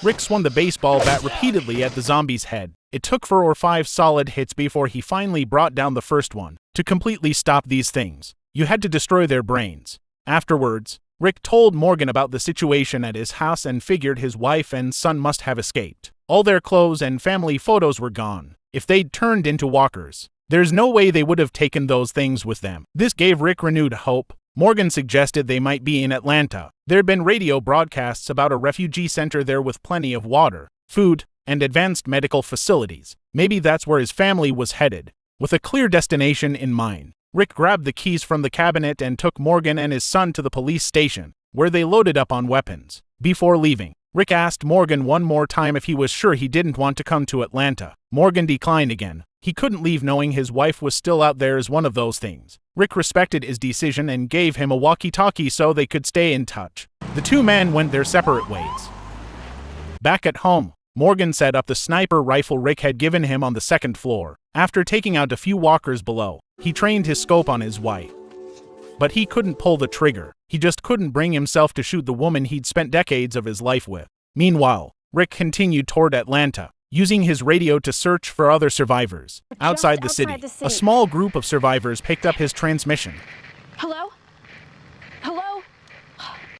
Rick swung the baseball bat repeatedly at the zombie's head. It took 4 or 5 solid hits before he finally brought down the first one. To completely stop these things, you had to destroy their brains. Afterwards, Rick told Morgan about the situation at his house and figured his wife and son must have escaped. All their clothes and family photos were gone. If they'd turned into walkers, there's no way they would have taken those things with them. This gave Rick renewed hope. Morgan suggested they might be in Atlanta. There'd been radio broadcasts about a refugee center there with plenty of water, food, and advanced medical facilities. Maybe that's where his family was headed. With a clear destination in mind, Rick grabbed the keys from the cabinet and took Morgan and his son to the police station, where they loaded up on weapons. Before leaving, Rick asked Morgan one more time if he was sure he didn't want to come to Atlanta. Morgan declined again. He couldn't leave knowing his wife was still out there as one of those things. Rick respected his decision and gave him a walkie-talkie so they could stay in touch. The two men went their separate ways. Back at home, Morgan set up the sniper rifle Rick had given him on the second floor. After taking out a few walkers below, he trained his scope on his wife. But he couldn't pull the trigger. He just couldn't bring himself to shoot the woman he'd spent decades of his life with. Meanwhile, Rick continued toward Atlanta, using his radio to search for other survivors. Outside the city, a small group of survivors picked up his transmission. Hello?